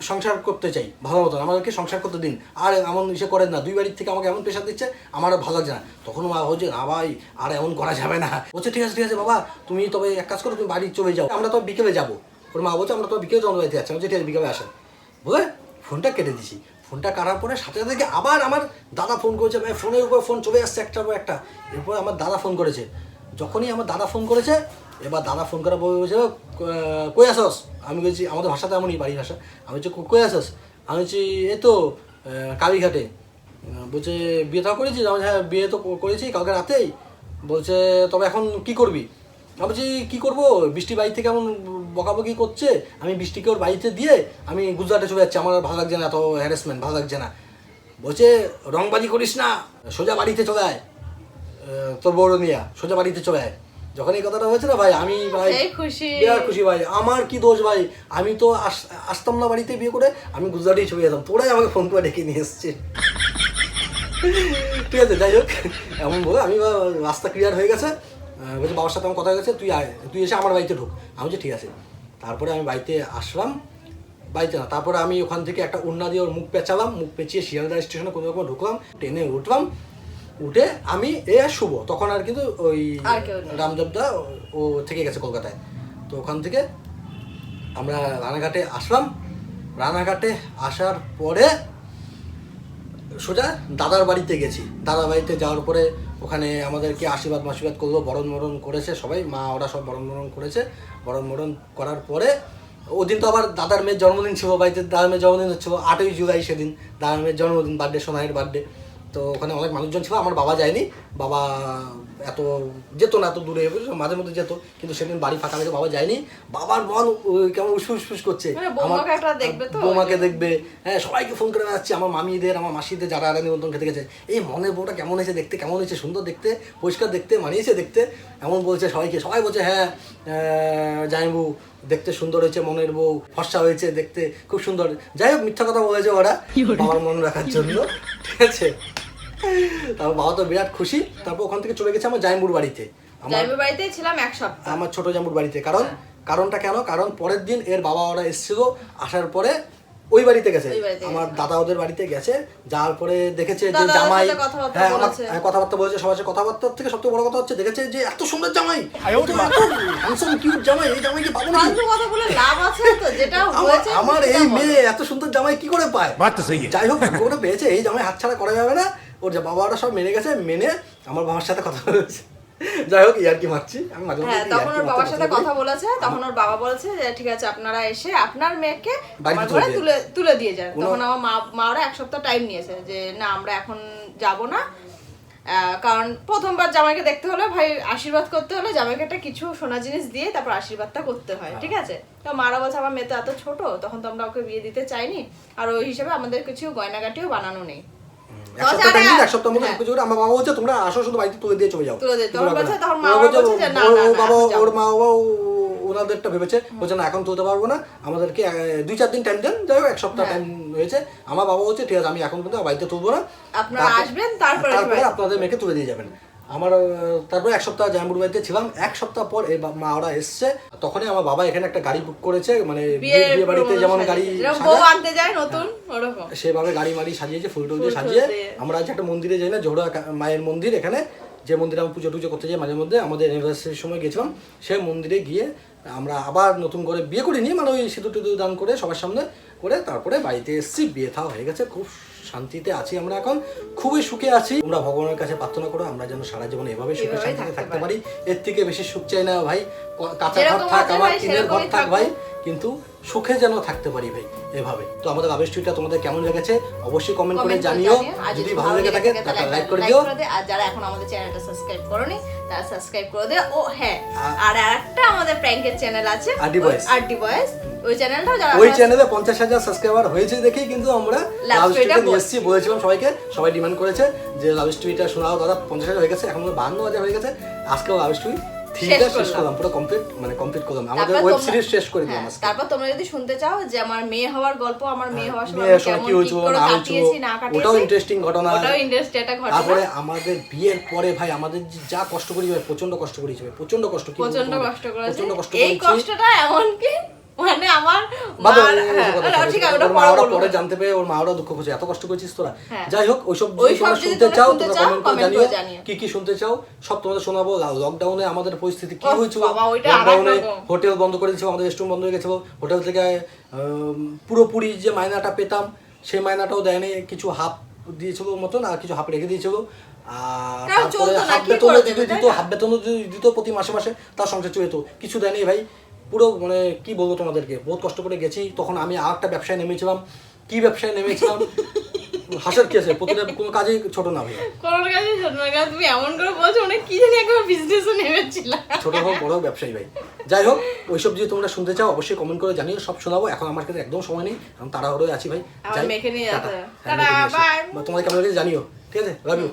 সংসার করতে চাই ভালো মতো, আমাদেরকে সংসার করতে দিন, আর এমন ইসে করেন না, 2 বাড়ির থেকে আমাকে এমন প্রেশার দিচ্ছে, আমার ভালো লাগছে না। তখন মা বলছে না ভাই আর এমন করা যাবে না। বলছে ঠিক আছে বাবা, তুমি তবে এক কাজ করো, তুমি বাড়ি চলে যাও, আমরা তো বিকেলে যাবো। ওর মা বলছে আমরা তো বিকেলে জন্ম বাড়িতে যাচ্ছি। বলছে ঠিক আছে বিকেলে আসেন, বলে ফোনটা কেটে দিছি। ফোনটা কাটার পরে সাথে সাথে আবার আমার দাদা ফোন করেছে, ভাই ফোনের উপর ফোন চলে আসছে একটার পর একটা। এরপর আমার দাদা ফোন করেছে, যখনই আমার দাদা ফোন করেছে, এবার দাদা ফোন করা বলছে কই আসস, আমি বলছি আমাদের ভাষাতে এমনই বাড়ির ভাষা, আমি বলছি কই আসস, আমি বলছি এই তো কালীঘাটে। বলছে বিয়ে থাও করেছিস, আমি হ্যাঁ বিয়ে তো করেছি কালকে রাতেই। বলছে তবে এখন কি করবি, আমি বলছি কী করবো, বৃষ্টি বাড়ি থেকে এমন বকাবকি করছে, আমি বৃষ্টিকে ওর বাড়িতে দিয়ে আমি গুজরাটে চলে যাচ্ছি, আমার আর ভালো লাগছে না, এত হ্যারাসমেন্ট ভালো লাগছে না। বলছে রংবাজি করিস না, সোজা বাড়িতে চলে আয়, তোর বড় নিয়া সোজা বাড়িতে চলে আয়। যখন এই কথাটা হয়েছে না ভাই, আমি ভাই বিরাট খুশি ভাই, আমার কি দোষ ভাই, আমি তো আসতাম না বাড়িতে বিয়ে করে, আমি গুজরাটেই চলে যেতাম, তোরাই আমাকে ফোন করে ডেকে নিয়ে এসছে। ঠিক আছে, যাই হোক এমন বলে আমি রাস্তা ক্লিয়ার হয়ে গেছে। বলছি বাবার সাথে আমার কথা হয়ে গেছে, তুই এসে আমার বাড়িতে ঢুক, আমি বলছি ঠিক আছে। তারপরে আমি বাড়িতে আসলাম, বাড়িতে না, তারপরে আমি ওখান থেকে একটা উন্না দিয়ে ওর মুখ পেঁচালাম, মুখ পেঁচিয়ে শিয়ালদা স্টেশনে কোনো রকম ঢুকলাম, ট্রেনে উঠলাম, উঠে আমি শুভ তখন আর কিন্তু ওই রামদেবদা ও থেকে গেছে কলকাতায়। তো ওখান থেকে আমরা রানাঘাটে আসলাম, রানাঘাটে আসার পরে সোজা দাদার বাড়িতে গেছি। দাদার বাড়িতে যাওয়ার পরে ওখানে আমাদেরকে আশীর্বাদ মাশীর্বাদ করলো, বরণ মরণ করেছে সবাই, মা ওরা সব বরণ মরণ করেছে। বরণ মরণ করার পরে ওদিন তো আবার দাদার মেয়ের জন্মদিন ছিল বাড়িতে, দাদার মেয়ের জন্মদিন হচ্ছিল 8ই জুলাই, সেদিন দাদার মেয়ের জন্মদিন, বার্থডে, সোনাইয়ের বার্থডে। তো ওখানে অনেক মানুষজন ছিল, আমার বাবা যায়নি, বাবা এত যেত না, এত দূরে মাঝে মধ্যে যেত, কিন্তু সেদিন বাড়ি ফাঁকা হয়েছে, বাবা যায়নি। বাবার মন কেমন উসফুস করছে, বৌমাকে দেখবে, হ্যাঁ সবাইকে ফোন করে বেড়াচ্ছে, আমার মামিদের আমার মাসিদের যারা আগে নিমন্ত্রণ খেতে গেছে, এই মনের বউটা কেমন হয়েছে দেখতে, কেমন হয়েছে, সুন্দর দেখতে, পরিষ্কার দেখতে, মানিয়েছে দেখতে, এমন বলছে সবাইকে। সবাই বলছে হ্যাঁ জামাইবু দেখতে সুন্দর হয়েছে, মনের বউ ফর্সা হয়েছে দেখতে, খুব সুন্দর। যাই হোক মিথ্যা কথা বলেছে ওরা বাবার মন রাখার জন্য, ঠিক আছে। তারপর বাবা তো বিরাট খুশি। তারপর ওখান থেকে চলে গেছে আমার জামাইবুর বাড়িতে, ছিলাম এক সপ্তাহ আমার ছোট জামাইবুর বাড়িতে। কারণটা কেন, কারণ পরের দিন এর বাবা ওরা এসেছিল, আসার পরে ওই বাড়িতে গেছে, আমার দাদা ওদের বাড়িতে গেছে, যাওয়ার পরে দেখেছে যে জামাই, হ্যাঁ আমার কথাবার্তা বলেছে, সবার সাথে কথাবার্তার থেকে সবথেকে বড় কথা হচ্ছে দেখেছে যে এত সুন্দর জামাই, হ্যান্ডসাম কিউট জামাই, এই জামাই কি পাবো না, আমার এই মেয়ে এত সুন্দর জামাই কি করে পায়, যাই হোক করে পেয়েছে, এই জামাই হাতছাড়া করা যাবে না। ওর বাবারা সব মেনে গেছে, মেনে আমার বাবার সাথে কথা বলেছে। যাই হোক ইয়ার কি মারছি আমি মাঝে মধ্যে, তখন ওর বাবার সাথে কথা বলেছে, তখন ওর বাবা বলেছে যে ঠিক আছে আপনারা এসে আপনার মেয়েকে আমার ঘরে তুলে দিয়ে যান। তখন আমার মা ওরা এক সপ্তাহ টাইম নিয়েছে যে না আমরা এখন যাব না, কারণ প্রথমবার জামাইকে দেখতে হলে ভাই আশীর্বাদ করতে হলে জামাইকে একটা কিছু সোনা জিনিস দিয়ে তারপর আশীর্বাদটা করতে হয়, ঠিক আছে। তো মারা বলছে আমার মেয়ে তো এত ছোট, তখন তো আমরা ওকে বিয়ে দিতে চাইনি, আর ওই হিসেবে আমাদের কিছু গয়নাগাটিও বানানো নেই। এক সপ্তাহ মতো আমার বাবা বলছে তোমরা আসো, শুধু বাড়িতে তুলে দিয়ে চলে যাও। ওর মা বাবা ওনাদেরটা ভেবেছে, বলছে না এখন তুলতে পারবো না, আমাদেরকে 2-4 দিন টাইম দেন। যাই হোক এক সপ্তাহ টাইম হয়েছে, আমার বাবা বলছে ঠিক আছে আমি এখন কিন্তু বাড়িতে তুলবো না, আপনারা আসবেন তারপরে আপনাদের মেয়েকে তুলে দিয়ে যাবেন। আমার তারপর এক সপ্তাহ জামাইবুর বাড়িতে ছিলাম। এক সপ্তাহ পর এই মা ওরা এসছে, তখনই আমার বাবা এখানে একটা গাড়ি বুক করেছে, মানে বিয়ে বাড়িতে যেমন গাড়ি আনতে যায় নতুন ওরকম সেভাবে গাড়ি মাড়ি সাজিয়েছে, ফুল টুল দিয়ে সাজিয়ে। আমরা আজ একটা মন্দিরে যাই না, জোড়া মায়ের মন্দির, এখানে যে মন্দিরে আমি পুজো টুজো করতে যাই মাঝে মধ্যে, আমাদের অ্যানিভার্সারির সময় গেছিলাম, সেই মন্দিরে গিয়ে আমরা আবার নতুন করে বিয়ে করিনি, মানে ওই সিঁদুর টিঁদুর দান করে সবার সামনে করে তারপরে বাড়িতে এসেছি, বিয়ে থা হয়ে গেছে, খুব শান্তিতে আছি আমরা এখন, খুবই সুখে আছি। তোমরা ভগবানের কাছে প্রার্থনা করো আমরা যেন সারা জীবন এভাবে সুখে শান্তিতে থাকতে পারি, এর থেকে বেশি সুখ চাই না ভাই। কাঁচা ঘর থাক, আমার টিনের ঘর থাক ভাই, কিন্তু সুখে যেন থাকতে পারি ভাই এভাবে। তো আমাদের আবেষ্টুইটা তোমাদের কেমন লেগেছে অবশ্যই কমেন্ট করে জানিও, যদি ভালো লেগে থাকে তাহলে লাইক করে দিও, আর যারা এখন আমাদের চ্যানেলটা সাবস্ক্রাইব করোনি তারা সাবস্ক্রাইব করে দিও। ও হ্যাঁ, আর আরেকটা আমাদের প্র্যাঙ্কের চ্যানেল আছে আরডি বয়েস, ওই চ্যানেলটাও যারা, ওই চ্যানেলে 50,000 সাবস্ক্রাইবার হয়েছে দেখেই কিন্তু আমরা লাভ স্টোরিটা নিয়ে এসেছি, বলেছিলাম সবাইকে, সবাই ডিমান্ড করেছে যে লাভ স্টোরিটা শোনাও দাদা, 50,000 হয়ে গেছে, এখন 52,000 হয়ে গেছে। আজকেও লাভ স্টোরি শেষ করলাম, পুরো কমপ্লিট করলাম, আমাদের ওয়েব সিরিজ শেষ করে দিলাম আজকে। তারপর তোমরা যদি শুনতে চাও যে আমার মেয়ে হওয়ার গল্প, আমার মেয়ে হওয়ার সময় কেমন কি করে কাটিয়েছি না কাটিয়েছি, ওটাও ইন্টারেস্টিং ঘটনা, ওটাও ইন্টারেস্টিং একটা ঘটনা। তারপরে আমাদের বিয়ের পরে ভাই আমাদের যা কষ্ট করি ভাই, প্রচন্ড কষ্ট করেছি, প্রচন্ড কষ্ট করেছি, এই কষ্টটা এমন কি মানে আমার পরে জানতে পেরে ওর মা ওরা দুঃখ করছে, এত কষ্ট করেছিস তোরা। যাই হোক ওইসব শুনতে চাও তোমরা কমেন্ট করে জানিও, কি কি শুনতে চাও সব তোমাদের শোনাবো। লকডাউনে আমাদের পরিস্থিতি কি হয়েছিল, লকডাউনে হোটেল বন্ধ করে দিয়েছিল, আমাদের রেস্টুরেন্ট বন্ধ হয়ে গেছিল, হোটেল থেকে পুরোপুরি যে মাইনাটা পেতাম সেই মায়নাটাও দেয়নি, কিছু হাফ দিয়েছিল মতন আর কিছু হাফ রেখে দিয়েছিল। আর তাও তারপরে চলতো না, হাফ কি বেতনও করে দিত দেবে, তাই না? হাফ বেতনও দিত প্রতি মাসে মাসে, তার সংসার চলত। কিছু দেয়নি ভাই, পুরো মানে কি বলবো তোমাদেরকে, বহুত কষ্ট করে গেছি। তখন আমি আর একটা ব্যবসায় নেমেছিলাম। কি ব্যবসায় নেমেছিলাম হাসার কি আছে, প্রতিটা কোনো কাজেই ছোট না ভাই, কোনো কাজে ছোট না, কারণ তুমি এমন করে বলছো অনেক কি জানি একবার বিজনেসে নেমেছিলাম। ছোট হোক বড় হোক ব্যবসায়ী ভাই। যাই হোক, ওইসব যদি তোমরা শুনতে চাও অবশ্যই কমেন্ট করে জানিও, সব শোনাবো। এখন আমার কাছে একদম সময় নেই, এখন তাড়াহুড়োয় আছি ভাই। আমার যাই, মেখে নিয়ে যেতে টাটা। হবে। হ্যাঁ, মেখে নিয়ে এসো। Tata, bye. তোমাদের কেমন লাগে জানিও, ঠিক আছে, লাভ ইউ।